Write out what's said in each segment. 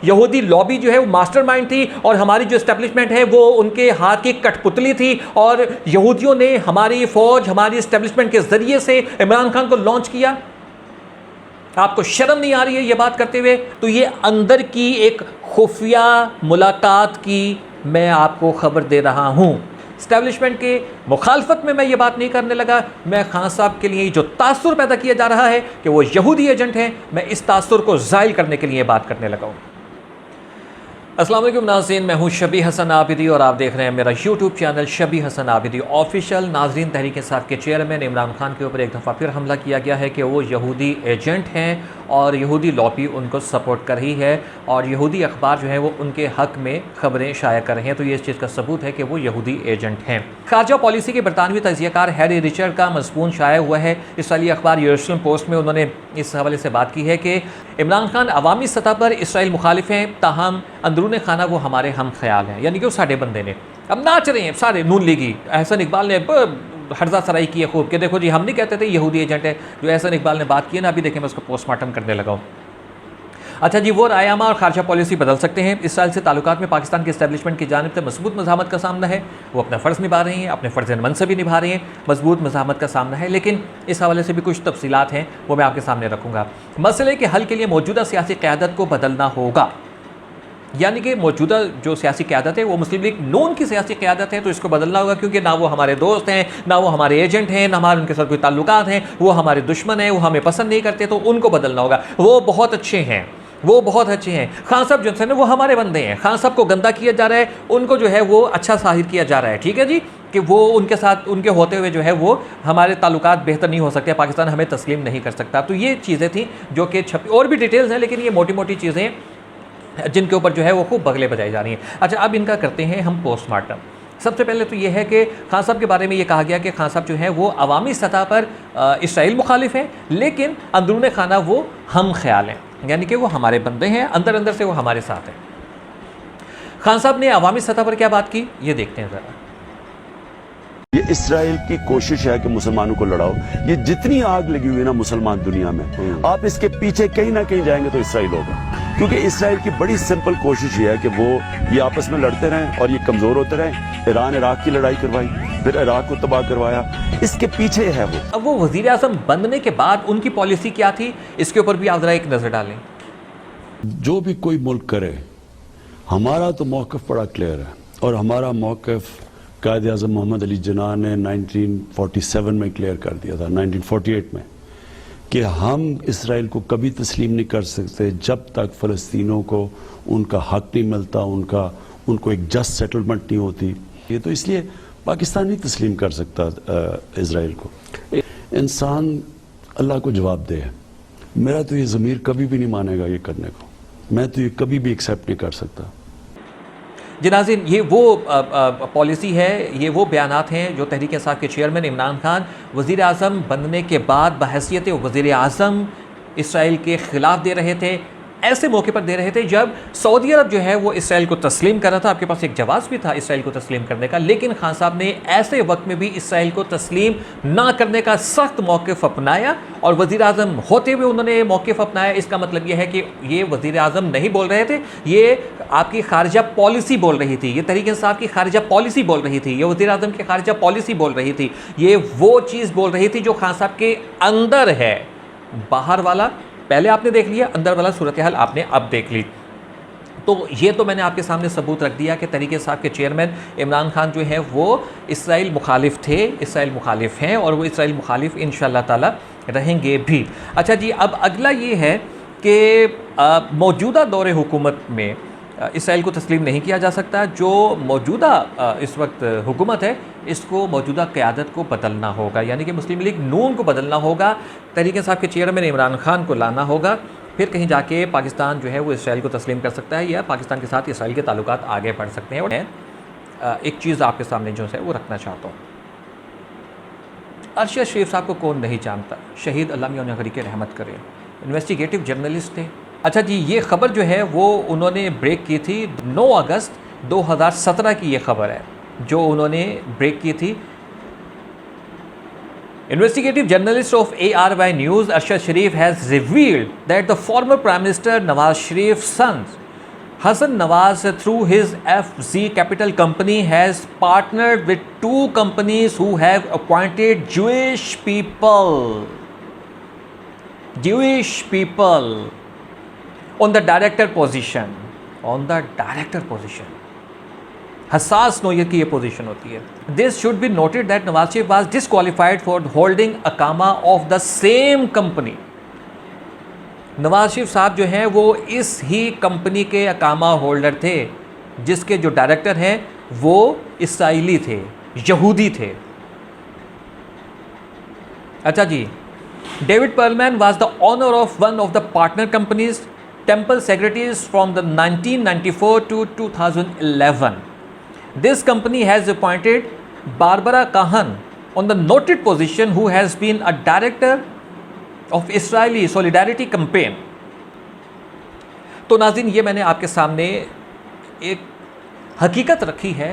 यहूदी लॉबी जो है वो मास्टरमाइंड थी और हमारी जो एस्टेब्लिशमेंट है वो उनके हाथ की कठपुतली थी और यहूदियों ने हमारी फौज, हमारी एस्टेब्लिशमेंट के जरिए से इमरान खान को लॉन्च किया। आपको शर्म नहीं आ रही है ये बात करते हुए? तो ये अंदर की एक खुफिया मुलाकात की मैं आपको खबर दे रहा हूं। एस्टेब्लिशमेंट के मुखालफत में मैं ये बात नहीं करने लगा। मैं खान साहब के लिए जो तासुर पैदा किया जा रहा है कि वो यहूदी एजेंट हैं, मैं इस तासुर को ज़ाइल करने के लिए बात करने लगा हूँ। अस्सलाम वालेकुम नाज़रीन, मैं हूँ शबी हसन आबिदी और आप देख रहे हैं मेरा YouTube channel शबी Hasan Abidi official. नाज़रीन, तहरीक इंसाफ के चेयरमैन इमरान खान के ऊपर एक दफ़ा फिर हमला किया गया है कि वो यहूदी एजेंट हैं और यहूदी लॉबी उनको सपोर्ट कर रही है और यहूदी अखबार जो है वो उनके हक़ में ख़बरें शाया कर रहे हैं। तो ये इस चीज़ का सबूत है कि वो यहूदी एजेंट हैं। खारजा पॉलिसी के बरतानवी तजियाकार हैरी रिचर्ड का मज़मून शाया हुआ है। इसराइली अखबार यरूशलेम पोस्ट में उन्होंने इस हवाले से बात की है कि इमरान खान अवामी सतह पर इसराइल मुखालिफ हैं, ताहम अंदरून खाना वो हमारे हम ख्याल हैं। यानी कि वो साढ़े बंदे ने अब नाच रहे हैं सारे नून लीगी। एहसन इकबाल ने हर्जा सराई की है खूब कि देखो जी हम नहीं कहते थे यहूदी एजेंट है। जो एहसन इकबाल ने बात की है ना, अभी देखें मैं उसको पोस्टमार्टम करने लगा हूँ। अच्छा जी, वो रायामा और खारजा पॉलिसी बदल सकते हैं। इसराइल से ताल्लुकात में पाकिस्तान के एस्टेब्लिशमेंट की जानिब से मजबूत मज़ाहमत का सामना है। वो अपना फ़र्ज़ निभा रहे हैं, अपने फ़र्ज़ मनसबी निभा रहे हैं, मजबूत मज़ाहमत का सामना है। लेकिन इस हवाले से भी कुछ तफसीलात हैं, वो मैं आपके सामने रखूँगा। मसले के हल के लिए मौजूदा सियासी क़यादत को बदलना होगा। यानी कि मौजूदा जो सियासी क़यादत है वो मुस्लिम लीग नून की सियासी क़यादत है, तो इसको बदलना होगा क्योंकि ना वो हमारे दोस्त हैं, ना वो हमारे एजेंट हैं, ना हमारे उनके साथ कोई ताल्लुकात हैं। वो हमारे दुश्मन हैं, वो हमें पसंद नहीं करते, तो उनको बदलना होगा। वो बहुत अच्छे हैं, वो बहुत अच्छे हैं। खान साहब जो है वो हमारे बंदे हैं। खान साहब को गंदा किया जा रहा है, उनको जो है वो अच्छा जाहिर किया जा रहा है। ठीक है जी, कि वो उनके साथ उनके होते हुए जो है वो हमारे ताल्लुकात बेहतर नहीं हो सकते, पाकिस्तान हमें तस्लीम नहीं कर सकता। तो ये चीज़ें थी जो कि छपी, और भी डिटेल्स हैं लेकिन ये मोटी मोटी चीज़ें जिनके ऊपर जो है वो खूब बगले बजाई जा रही हैं। अच्छा, अब इनका करते हैं हम पोस्टमार्टम। सबसे पहले तो ये है कि खान साहब के बारे में ये कहा गया कि खान साहब जो है वो अवामी सतह पर इसराइल मुखालिफ हैं, लेकिन अंदरून खाना वो हम ख्याल हैं, यानी कि वो हमारे बंदे हैं, अंदर अंदर से वो हमारे साथ हैं। खान साहब ने अवामी सतह पर क्या बात की, ये देखते हैं ज़रा। ये इसराइल की कोशिश है कि मुसलमानों को लड़ाओ। ये जितनी आग लगी हुई है ना मुसलमान दुनिया में, आप इसके पीछे कहीं ना कहीं जाएंगे तो इसराइल होगा। क्योंकि इसराइल की बड़ी सिंपल कोशिश ये है कि वो ये आपस में लड़ते रहें और ये कमजोर होते रहें। ईरान इराक की लड़ाई करवाई, फिर इराक को तबाह करवाया, इसके पीछे है वो। अब वो वजीर आज़म बनने के बाद उनकी पॉलिसी क्या थी, इसके ऊपर भी आप जरा एक नजर डालें। जो भी कोई मुल्क करे, हमारा तो मौक़िफ़ बड़ा क्लियर है और हमारा मौक़िफ़ कायद आज़म मोहम्मद अली जिन्ना ने 1947 में क्लियर कर दिया था, 1948 में, कि हम इसराइल को कभी तस्लीम नहीं कर सकते जब तक फ़लस्तीनों को उनका हक नहीं मिलता, उनको एक जस्ट सेटलमेंट नहीं होती। ये तो इसलिए पाकिस्तान नहीं तस्लीम कर सकता इसराइल को। इंसान अल्लाह को जवाब दे। मेरा तो ये ज़मीर कभी भी नहीं मानेगा ये करने को, मैं तो ये कभी भी एक्सेप्ट नहीं कर सकता। जी नाज़रीन, ये वो पॉलिसी है, ये वो बयानात हैं जो तहरीक इंसाफ के चेयरमैन इमरान खान वज़ीर आज़म बनने के बाद बहैसियत वज़ीर आज़म इसराइल के ख़िलाफ़ दे रहे थे। ऐसे मौके पर दे रहे थे जब सऊदी अरब जो है वो इसराइल को तस्लीम कर रहा था। आपके पास एक जवाब भी था इसराइल को तस्लीम करने का, लेकिन खान साहब ने ऐसे वक्त में भी इसराइल को तस्लीम ना करने का सख्त मौक़िफ़ अपनाया और वज़ीर आज़म होते हुए उन्होंने मौक़िफ़ अपनाया। इसका मतलब यह है कि ये वज़ीर आज़म नहीं बोल रहे थे, ये आपकी खारजा पॉलिसी बोल रही थी, ये तहरीक इंसाफ की खारजा पॉलिसी बोल रही थी, ये वज़ीर आज़म की खारजा पॉलिसी बोल रही थी। ये वो चीज़ बोल रही थी जो खान साहब के अंदर है। बाहर वाला पहले आपने देख लिया, अंदर वाला सूरत हाल आपने अब देख ली। तो ये तो मैंने आपके सामने सबूत रख दिया कि तहरीक इंसाफ के चेयरमैन इमरान खान जो है वो इसराइल मुखालिफ थे, इसराइल मुखालिफ हैं और वो इसराइल मुखालिफ इंशाअल्लाह ताला रहेंगे भी। अच्छा जी, अब अगला ये है कि मौजूदा दौरे हुकूमत में इसराइल को तस्लीम नहीं किया जा सकता। जो मौजूदा इस वक्त हुकूमत है, इसको मौजूदा क़यादत को बदलना होगा, यानी कि मुस्लिम लीग नून को बदलना होगा, तहरीक इंसाफ के चेयरमैन इमरान खान को लाना होगा, फिर कहीं जाके पाकिस्तान जो है वो इसराइल को तस्लीम कर सकता है या पाकिस्तान के साथ इसराइल के ताल्लुकात आगे बढ़ सकते हैं। और एक चीज़ आपके सामने जो है वो रखना चाहता हूँ। अरशद शरीफ साहब को कौन नहीं जानता, शहीद अल्लाह मियां उन्हें की रहमत करे, इन्वेस्टिगेटिव जर्नलिस्ट थे। अच्छा जी, ये ख़बर जो है वो उन्होंने ब्रेक की थी 9 अगस्त 2017 की ये ख़बर है जो उन्होंने ब्रेक की थी। Investigative journalist of ARY News, Arshad Sharif, has revealed that the former Prime Minister Nawaz Sharif's son, Hassan Nawaz, through his FZ Capital company, has partnered with two companies who have appointed Jewish people on the director position. हसास नौयत की ये position होती है. This should be noted that Nawaz Sharif was disqualified for holding अकामा of the same company. Nawaz Sharif साहब जो हैं वो इस ही कंपनी के अकामा होल्डर थे जिसके जो डायरेक्टर हैं वो इसराइली थे, यहूदी थे. अच्छा जी, David Perlman was the owner of one of the partner companies Temple Secretaries from the 1994 to 2011. This company has appointed Barbara Kahan on the noted position, who has been a director of Israeli Solidarity Campaign. तो नाज़रीन, ये मैंने आपके सामने एक हकीकत रखी है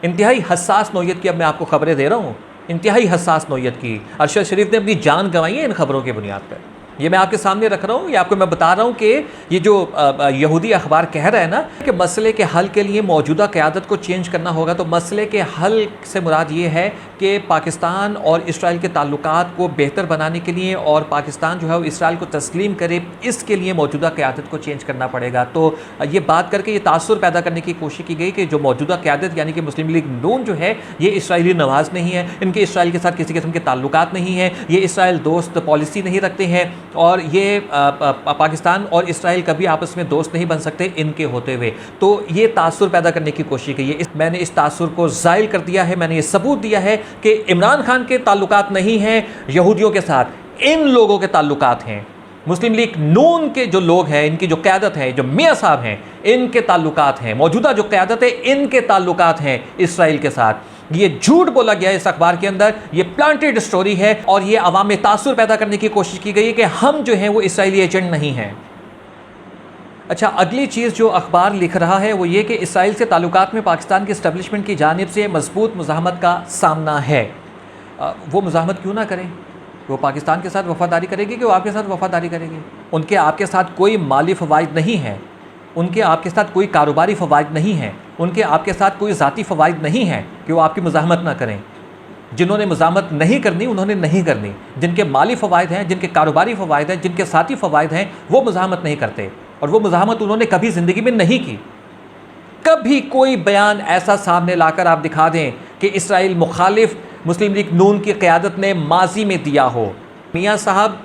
इंतहाई हसास नौयत की. अब मैं आपको खबरें दे रहा हूँ इंतहाई हसास नौयत की. अरशद शरीफ ने अपनी जान गंवाई है इन खबरों की बुनियाद पर. ये मैं आपके सामने रख रहा हूँ, ये आपको मैं बता रहा हूँ कि ये जो यहूदी अखबार कह रहा है ना कि मसले के हल के लिए मौजूदा क़यादत को चेंज करना होगा, तो मसले के हल से मुराद ये है कि पाकिस्तान और इसराइल के ताल्लुकात को बेहतर बनाने के लिए और पाकिस्तान जो है वो इसराइल को तस्लीम करे, इसके लिए मौजूदा क़यादत को चेंज करना पड़ेगा. तो ये बात करके ये तासुर पैदा करने की कोशिश की गई कि जो मौजूदा क़यादत यानी कि मुस्लिम लीग नून जो है ये इसराइली नवाज नहीं है, इनके इसराइल के साथ किसी किस्म के ताल्लुकात नहीं हैं, ये इसराइल दोस्त पॉलिसी नहीं रखते हैं और ये पाकिस्तान और इसराइल कभी आपस में दोस्त नहीं बन सकते इनके होते हुए. तो ये तासुर पैदा करने की कोशिश की है. मैंने इस तासुर को ज़ाइल कर दिया है. मैंने ये सबूत दिया है कि इमरान खान के ताल्लुकात नहीं हैं यहूदियों के साथ, इन लोगों के ताल्लुकात हैं. मुस्लिम लीग नून के जो लोग हैं, इनकी जो क़यादत है, जो मियाँ साहब हैं, इनके ताल्लुकात हैं. मौजूदा जो क़यादत है इनके ताल्लुकात हैं इसराइल के साथ. ये झूठ बोला गया है इस अखबार के अंदर, ये प्लांटेड स्टोरी है और ये अवाम में तासुर पैदा करने की कोशिश की गई है कि हम जो हैं वो इसराइली एजेंट नहीं हैं. अच्छा, अगली चीज़ जो अखबार लिख रहा है वो ये कि इसराइल से ताल्लुकात में पाकिस्तान की इस्टेब्लिशमेंट की जानिब से मजबूत मुज़ाहमत का सामना है. वो मुज़ाहमत क्यों ना करें? वो पाकिस्तान के साथ वफादारी करेगी कि वो आपके साथ वफादारी करेगी? उनके आपके साथ कोई माली फ़वाइद नहीं है, उनके आपके साथ कोई कारोबारी फ़वाइद नहीं है, उनके आपके साथ कोई ज़ाती फ़वाइद नहीं है कि वो आपकी मुज़ाहमत ना करें. जिन्होंने मुज़ाहमत नहीं करनी उन्होंने नहीं करनी. जिनके माली फ़वाइद हैं, जिनके कारोबारी फ़वाइद हैं, जिनके साथी फ़वाइद हैं, वो मुज़ाहमत नहीं करते और वो मुज़ाहमत उन्होंने कभी ज़िंदगी में नहीं की. कभी कोई बयान ऐसा सामने लाकर आप दिखा दें कि इसराइल मुखालिफ मुस्लिम लीग नून की क़यादत ने माजी में दिया हो. मियाँ साहब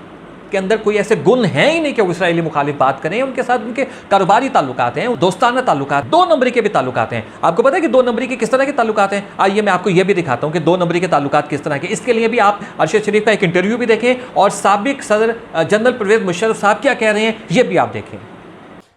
के अंदर कोई ऐसे गुण हैं ही नहीं कि वो इसराइली मुखालिफ बात करें. उनके साथ उनके कारोबारी ताल्लुकात हैं, दोस्ताना ताल्लुकात, 2 नंबरी के भी ताल्लुकात हैं. आपको पता है कि 2 नंबरी के किस तरह के ताल्लुकात हैं? आइए मैं आपको ये भी दिखाता हूँ कि 2 नंबरी के ताल्लुकात किस तरह के. इसके लिए भी आप अरशद शरीफ का एक इंटरव्यू भी देखें और साबिक सदर जनरल परवेज़ मुशर्रफ साहब क्या कह रहे हैं ये भी आप देखें.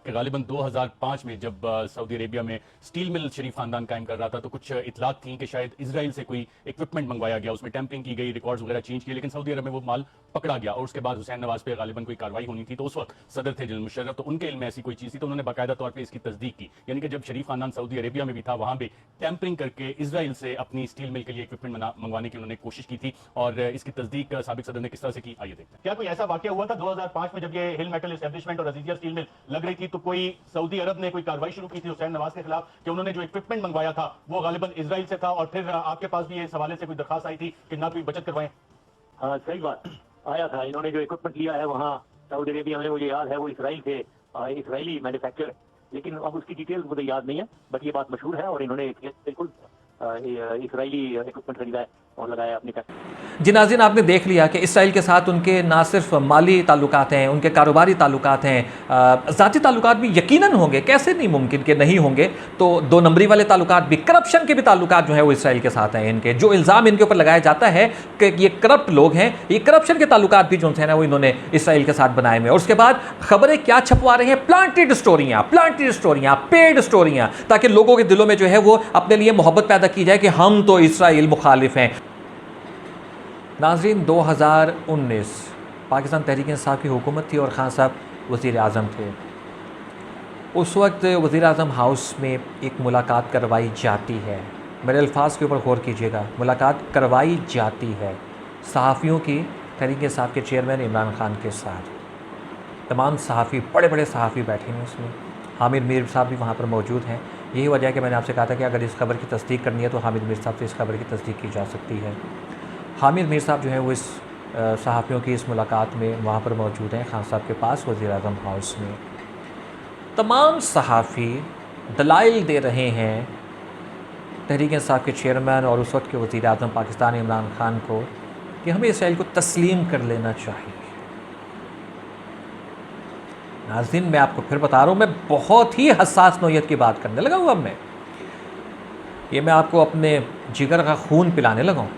गालिबन 2005 में जब सऊदी अरेबिया में स्टील मिल शरीफ खानदान कायम कर रहा था तो कुछ इतलात थी कि शायद इजराइल से कोई इक्विपमेंट मंगवाया गया, उसमें टैंपरिंग की गई, रिकॉर्ड्स वगैरह चेंज किए, लेकिन सऊदी अरब में वो माल पकड़ा गया और उसके बाद हुसैन नवाज पे गालिबन कोई कार्रवाई होनी थी. तो उस वक्त सदर थे जनरल मुशर्रफ, तो उनके इल्म में ऐसी कोई चीज़ थी तो उन्होंने बाकायदा तौर पर इसकी तस्दीक की. यानी कि जब शरीफ खानदान सऊदी अरेबिया में भी था वहाँ भी टैंपरिंग करके इजराइल से अपनी स्टील मिल के लिए इक्विपमेंट मंगवाने की उन्होंने कोशिश की थी और इसकी तस्दीक साबिक सदर ने किस तरह से की, आइए देखते हैं. क्या कोई ऐसा वाकया हुआ था 2005 में जब ये हिल मेटल एस्टेब्लिशमेंट और अजीजिया स्टील मिल लग रही थी तो कोई सऊदी अरब ने कोई कार्रवाई शुरू की थी हुसैन नवाज के खिलाफ कि उन्होंने जो इक्विपमेंट मंगवाया था वो गालिबन इजराइल से था और फिर आपके पास भी इस हवाले से कोई दरखास्त आई थी कि ना कोई बचत करवाएं? हाँ, सही बात आया था. इन्होंने जो इक्विपमेंट लिया है वहाँ सऊदी अरेबिया में, मुझे याद है वो इसराइल थे, इसराइली मैन्युफैक्चर, लेकिन अब उसकी डिटेल्स मुझे याद नहीं है, बट ये बात मशहूर है और इन्होंने बिल्कुल इसराइली इक्विपमेंट खरीदा है और लगाया अपने पैसे. जी नाज़रीन, आपने देख लिया कि इसराइल के साथ उनके ना सिर्फ माली ताल्लुकात हैं, उनके कारोबारी ताल्लुकात हैं, ज़ाती ताल्लुकात भी यकीनन होंगे, कैसे नहीं मुमकिन कि नहीं होंगे. तो 2 नंबरी वाले ताल्लुकात भी, करप्शन के भी ताल्लुकात जो है वो इसराइल के साथ हैं. इनके जो इल्ज़ाम इनके ऊपर लगाया जाता है कि ये करप्ट लोग हैं, ये करप्शन के ताल्लुकात भी जो है ना वो इन्होंने इसराइल के साथ बनाए हुए. और उसके बाद खबरें क्या छपवा रहे हैं? प्लांटेड स्टोरियाँ, पेड स्टोरियाँ, ताकि लोगों के दिलों में जो है वो अपने लिए मोहब्बत पैदा की जाए कि हम तो इसराइल मुखालिफ हैं. नाज़रीन, 2019 पाकिस्तान तहरीक इंसाफ की हुकूमत थी और खान साहब वज़ीर आज़म थे. उस वक्त वज़ीर आज़म हाउस में एक मुलाकात करवाई जाती है. मेरे अल्फाज के ऊपर गौर कीजिएगा, मुलाकात करवाई जाती है सहाफ़ियों की, तहरीक इंसाफ के चेयरमैन इमरान खान के साथ. तमाम सहाफ़ी, बड़े बड़े सहाफ़ी बैठे हैं उसमें. हामिद मीर साहब भी वहाँ पर मौजूद हैं। यही वजह है कि मैंने आपसे कहा था कि अगर इस खबर की तस्दीक करनी है तो हामिद मीर साहब से इस खबर की तस्दीक की जा सकती है। हामिद मीर साहब जो हैं वो इस सहाफ़ियों की इस मुलाकात में वहाँ पर मौजूद हैं, खान साहब के पास वज़ीर-ए-आज़म हाउस में। तमाम सहाफ़ी दलाइल दे रहे हैं तहरीक इंसाफ के चेयरमैन और उस वक्त के वज़ीर-ए-आज़म पाकिस्तान इमरान खान को कि हमें इसराइल को तस्लीम कर लेना चाहिए। नाज़रीन, मैं आपको फिर बता रहा हूँ, मैं बहुत ही हसास नौयत की बात करने लगा हूँ। अब मैं आपको अपने जिगर का खून पिलाने लगा हूँ।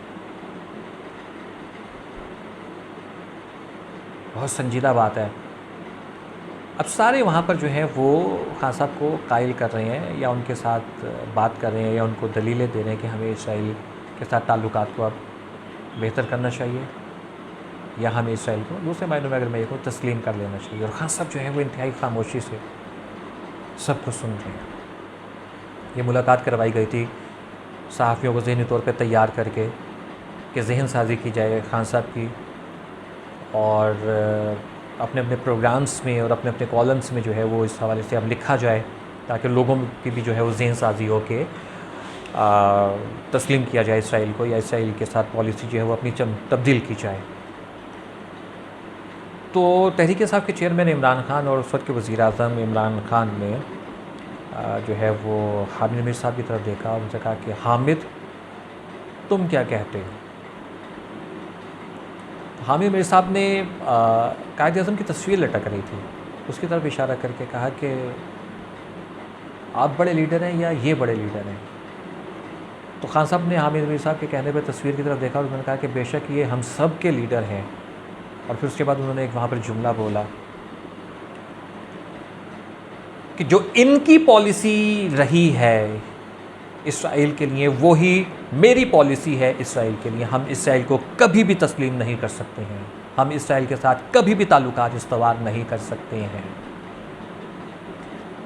बहुत संजीदा बात है। अब सारे वहाँ पर जो है वो खान साहब को कायल कर रहे हैं या उनके साथ बात कर रहे हैं या उनको दलीलें दे रहे हैं कि हमें इसराइल के साथ ताल्लुकात को अब बेहतर करना चाहिए या हमें इसराइल को दूसरे मायनों में अगर मैं ये कहूँ तस्लीम कर लेना चाहिए। और खान साहब जो है वो इंतहाई खामोशी से सब कुछ सुन रहे हैं। ये मुलाकात करवाई गई थी सहाफ़ियों को ज़हनी तौर पर तैयार करके कि जहन साजी की जाए खान साहब की, और अपने अपने प्रोग्राम्स में और अपने अपने कॉलम्स में जो है वो इस हवाले से अब लिखा जाए ताकि लोगों की भी जो है वो जहन साजी हो के तस्लीम किया जाए इसराइल को, या इसराइल के साथ पॉलिसी जो है वो अपनी तब्दील की जाए। तो तहरीक इंसाफ के चेयरमैन इमरान खान और उस वक्त के वज़ीर-ए-आज़म इमरान खान ने जो है वो हामिद मीर साहब की तरफ देखा और उनसे कहा कि हामिद, तुम क्या कहते हो? हामिद मीर साहब ने कायद-ए-आज़म की तस्वीर लटक रही थी, उसकी तरफ इशारा करके कहा कि आप बड़े लीडर हैं या ये बड़े लीडर हैं? तो खान साहब ने हामिद मीर साहब के कहने पर तस्वीर की तरफ देखा और उन्होंने कहा कि बेशक ये हम सब के लीडर हैं। और फिर उसके बाद उन्होंने एक वहाँ पर जुमला बोला कि जो इनकी पॉलिसी रही है इसराइल के लिए वो ही मेरी पॉलिसी है इसराइल के लिए। हम इसराइल को कभी भी तस्लीम नहीं कर सकते हैं, हम इसराइल के साथ कभी भी ताल्लुकात इस्तवार नहीं कर सकते हैं।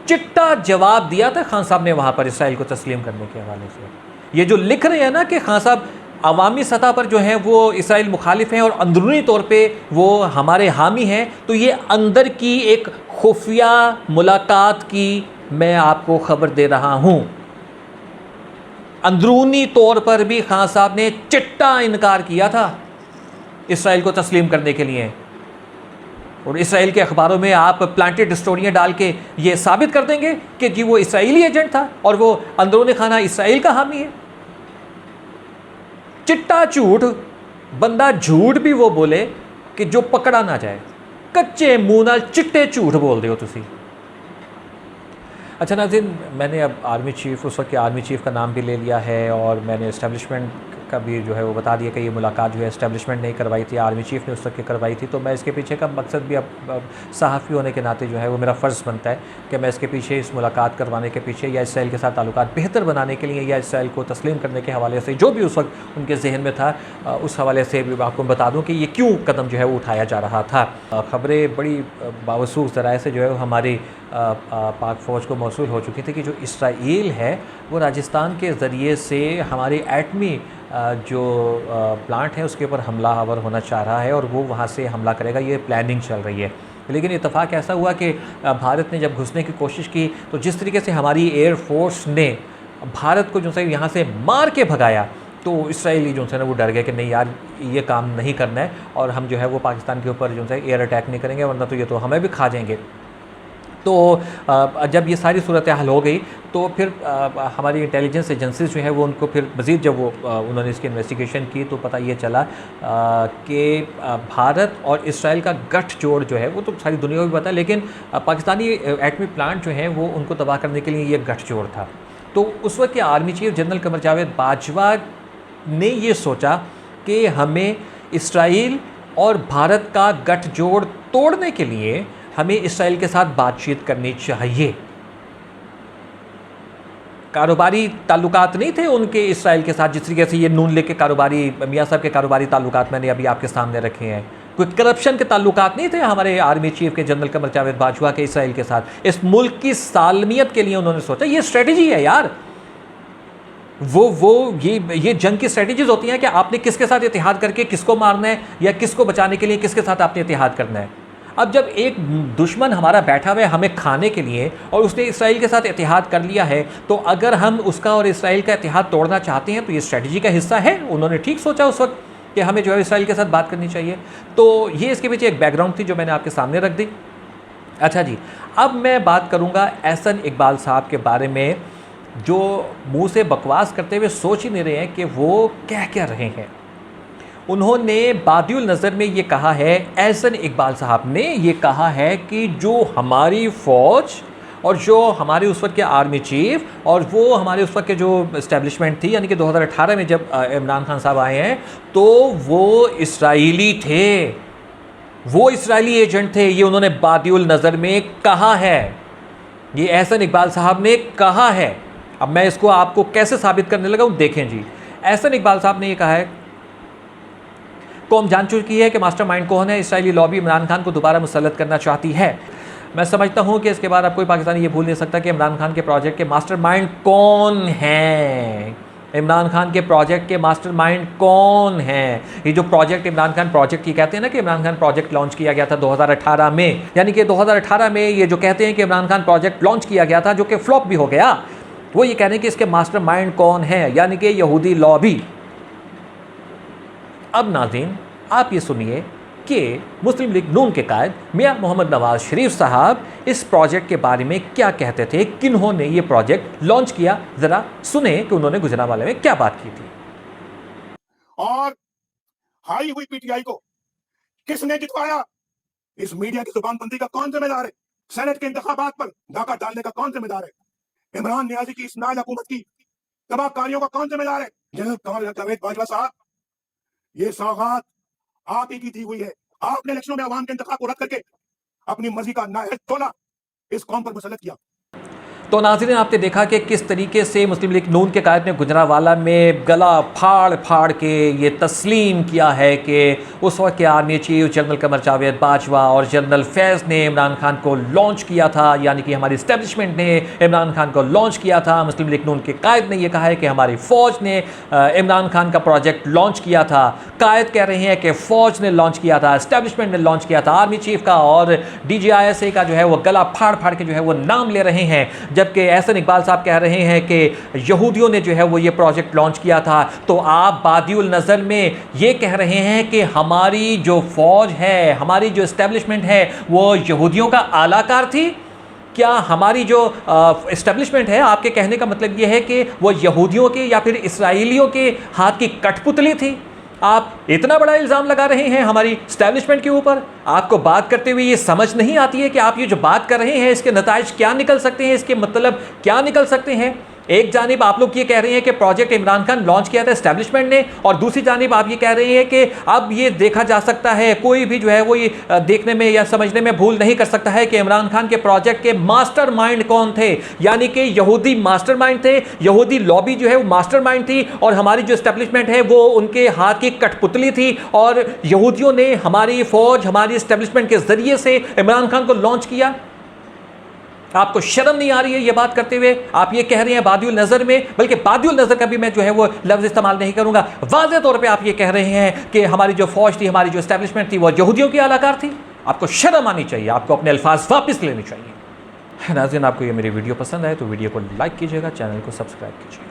चिट्टा जवाब दिया था खान साहब ने वहाँ पर इसराइल को तस्लीम करने के हवाले से। ये जो लिख रहे हैं ना कि खान साहब अवामी सतह पर जो है वो इसराइल मुखालिफ हैं और अंदरूनी तौर पे वो हमारे हामी हैं, तो ये अंदर की एक खुफिया मुलाकात की मैं आपको खबर दे रहा हूँ। अंदरूनी तौर पर भी खान साहब ने चिट्टा इनकार किया था इसराइल को तस्लीम करने के लिए। और इसराइल के अखबारों में आप प्लांटेड स्टोरियाँ डाल के ये साबित कर देंगे कि जी वो इसराइली एजेंट था और वो अंदरूनी खाना इसराइल का हामी है। चिट्टा झूठ, बंदा झूठ भी वो बोले कि जो पकड़ा ना जाए। कच्चे मुंह नाल चिट्टे झूठ बोल दे हो तुसी। अच्छा नाज़रीन, मैंने अब आर्मी चीफ़, उस वक्त के आर्मी चीफ़ का नाम भी ले लिया है और मैंने इस्टेब्लिशमेंट का भी जो है वो बता दिया कि ये मुलाकात जो है इस्टेब्लिशमेंट नहीं करवाई थी, आर्मी चीफ़ ने उस वक्त की करवाई थी। तो मैं इसके पीछे का मकसद भी अब सहाफ़ी होने के नाते जो है वो मेरा फ़र्ज़ बनता है कि मैं इसके पीछे, इस मुलाकात करवाने के पीछे या इसराइल के साथ ताल्लुकात बेहतर बनाने के लिए या इसराइल को तस्लीम करने के हवाले से जो भी उस वक्त उनके जहन में था, उस हवाले से भी आपको बता दूँ कि ये क्यों कदम जो है वो उठाया जा रहा था। ख़बरें बड़ी बावसूख ज़राए से जो है हमारी पाक फ़ौज को मौसूल हो चुकी थी कि जो इसराइल है वो राजस्थान के ज़रिए से हमारी एटमी जो प्लांट है उसके ऊपर हमला आवर होना चाह रहा है और वो वहाँ से हमला करेगा, ये प्लानिंग चल रही है। लेकिन इत्तेफाक ऐसा हुआ कि भारत ने जब घुसने की कोशिश की तो जिस तरीके से हमारी एयर फोर्स ने भारत को जो है यहाँ से मार के भगाया, तो इसराइली जो है ना वो डर गए कि नहीं यार ये काम नहीं करना है और हम जो है वो पाकिस्तान के ऊपर जो है एयर अटैक नहीं करेंगे, वरना तो ये तो हमें भी खा जाएंगे। तो जब ये सारी सूरत हाल हो गई तो फिर हमारी इंटेलिजेंस एजेंसीज जो है वो उनको फिर मज़ीद जब वो उन्होंने इसकी इन्वेस्टिगेशन की तो पता ये चला कि भारत और इसराइल का गठजोड़ जो है वो तो सारी दुनिया को भी पता है, लेकिन पाकिस्तानी एटमी प्लांट जो हैं वो उनको तबाह करने के लिए ये गठजोड़ था। तो उस वक्त के army chief general Qamar Javed Bajwa ने ये सोचा कि हमें इसराइल और भारत का गठजोड़ तोड़ने के लिए हमें इसराइल के साथ बातचीत करनी चाहिए। कारोबारी ताल्लुकात नहीं थे उनके इसराइल के साथ, जिस तरीके से ये नून लीग के कारोबारी मियाँ साहब के कारोबारी ताल्लुकात मैंने अभी आपके सामने रखे हैं। कोई करप्शन के ताल्लुकात नहीं थे हमारे आर्मी चीफ के जनरल कमर जावेद बाजवा के इसराइल के साथ। इस मुल्क की सालमियत के लिए उन्होंने सोचा, ये स्ट्रेटजी है यार। ये जंग की स्ट्रेटजीज होती हैं कि आपने किसके साथ इतिहाद करके किसको मारना है या किसको बचाने के लिए किसके साथ आपने इतिहाद करना है। अब जब एक दुश्मन हमारा बैठा हुआ है हमें खाने के लिए और उसने इसराइल के साथ इतिहाद कर लिया है, तो अगर हम उसका और इसराइल का इतिहाद तोड़ना चाहते हैं तो ये स्ट्रेटजी का हिस्सा है। उन्होंने ठीक सोचा उस वक्त कि हमें जो है इसराइल के साथ बात करनी चाहिए। तो ये इसके पीछे एक बैकग्राउंड थी जो मैंने आपके सामने रख दी। अच्छा जी, अब मैं बात करूँगा एहसन इकबाल साहब के बारे में, जो मुँह से बकवास करते हुए सोच ही नहीं रहे हैं कि वो क्या कह रहे हैं। उन्होंने बादिउल नज़र में ये कहा है, एहसन इकबाल साहब ने ये कहा है कि जो हमारी फ़ौज और जो हमारे उस वक्त के आर्मी चीफ और वो हमारे उस वक्त के जो इस्टेब्लिशमेंट थी, यानी कि 2018 में जब इमरान खान साहब आए हैं, तो वो इसराइली थे, वो इसराइली एजेंट थे। ये उन्होंने बादिउल नज़र में कहा है, ये एहसन इकबाल साहब ने कहा है। अब मैं इसको आपको कैसे साबित करने लगा हूँ, देखें जी। एहसन इकबाल साहब ने ये कहा है, कौम जान चुकी है कि मास्टरमाइंड कौन है। इसराइली लॉबी इमरान खान को दोबारा मुसल्लत करना चाहती है। मैं समझता हूं कि इसके बाद अब कोई पाकिस्तानी ये भूल नहीं सकता कि इमरान खान के प्रोजेक्ट के मास्टरमाइंड कौन हैं। इमरान खान के प्रोजेक्ट के मास्टरमाइंड कौन हैं। ये जो प्रोजेक्ट इमरान खान प्रोजेक्ट की कहते हैं ना कि इमरान खान प्रोजेक्ट लॉन्च किया गया था 2018 में, यानी कि 2018 में ये जो कहते हैं कि इमरान खान प्रोजेक्ट लॉन्च किया गया था जो कि फ्लॉप भी हो गया, वो ये कह रहे हैं कि इसके मास्टरमाइंड कौन है, यानी कि यहूदी लॉबी। अब नाज़रीन आप ये सुनिए कि मुस्लिम लीग नून के कायद मियां मोहम्मद नवाज शरीफ साहब इस प्रोजेक्ट के बारे में क्या कहते थे, किन्होंने ये प्रोजेक्ट लॉन्च किया। ज़रा सुने कि उन्होंने गुजरांवाले में क्या बात की थी। और हारी हुई पीटीआई को किसने जितवाया? इस मीडिया की जुबानबंदी का कौन जिम्मेदार है? सेनेट के इंतखाबात पर डाका डालने का कौन जिम्मेदार है? इमरान नियाजी की इस नाइल हुकूमत की तबाहकारियों का कौन जिम्मेदार है? जनरल कमर जावेद बाजवा साहब, ये सौगात आप ही की दी हुई है। आपने इलेक्शनों में अवाम के इंतखाब को रद्द करके अपनी मर्जी का नाहल तोला इस कौम पर मुसल्लत किया। तो नाज़रीन आपने देखा कि किस तरीके से मुस्लिम लीग नून के कायद ने गुजरांवाला में गला फाड़ फाड़ के ये तस्लीम किया है कि उस वक्त के army chief general Qamar Javed Bajwa और जनरल फैज़ ने इमरान खान को लॉन्च किया था, यानी कि हमारी इस्टेब्लिशमेंट ने इमरान खान को लॉन्च किया था। मुस्लिम लीग नून के कायद ने यह कहा है कि हमारी फ़ौज ने इमरान खान का प्रोजेक्ट लॉन्च किया था। कायद कह रहे हैं कि फ़ौज ने लॉन्च किया था, इस्टेब्लिशमेंट ने लॉन्च किया था, आर्मी चीफ का और DGISA का जो है वो गला फाड़ फाड़ के जो है वो नाम ले रहे हैं, जबकि एहसन इकबाल साहब कह रहे हैं कि यहूदियों ने जो है वो ये प्रोजेक्ट लॉन्च किया था। तो आप बादिउल नज़र में ये कह रहे हैं कि हमारी जो फ़ौज है, हमारी जो इस्टेब्लिशमेंट है वो यहूदियों का आलाकार थी। क्या हमारी जो इस्टेब्लिशमेंट है, आपके कहने का मतलब ये है कि वो यहूदियों के या फिर इसराइलियों के हाथ की कठपुतली थी? आप इतना बड़ा इल्ज़ाम लगा रहे हैं हमारी इस्टेब्लिशमेंट के ऊपर। आपको बात करते हुए ये समझ नहीं आती है कि आप ये जो बात कर रहे हैं इसके नताइज क्या निकल सकते हैं, इसके मतलब क्या निकल सकते हैं। एक जानिब आप लोग ये कह रहे हैं कि प्रोजेक्ट इमरान खान लॉन्च किया था इस्टेब्लिशमेंट ने, और दूसरी जानिब आप ये कह रहे हैं कि अब ये देखा जा सकता है, कोई भी जो है वो ये देखने में या समझने में भूल नहीं कर सकता है कि इमरान खान के प्रोजेक्ट के मास्टरमाइंड कौन थे, यानी कि यहूदी मास्टरमाइंड थे। यहूदी लॉबी जो है वो मास्टरमाइंड थी और हमारी जो इस्टेब्लिशमेंट है वो उनके हाथ की कठपुतली थी, और यहूदियों ने हमारी फ़ौज, हमारी इस्टेब्लिशमेंट के ज़रिए से इमरान खान को लॉन्च किया। आपको शर्म नहीं आ रही है ये बात करते हुए? आप ये कह रहे हैं बादिउल नज़र में, बल्कि बादिउल नज़र का भी मैं जो है वो लफ्ज़ इस्तेमाल नहीं करूँगा। वाज़े तौर पे आप ये कह रहे हैं कि हमारी जो फ़ौज थी, हमारी जो इस्टेब्लिशमेंट थी वो यहूदियों की आलाकार थी। आपको शर्म आनी चाहिए, आपको अपने अल्फाज वापस लेने चाहिए। नाज़रीन आपको ये मेरी वीडियो पसंद आए तो वीडियो को लाइक कीजिएगा, चैनल को सब्सक्राइब कीजिएगा।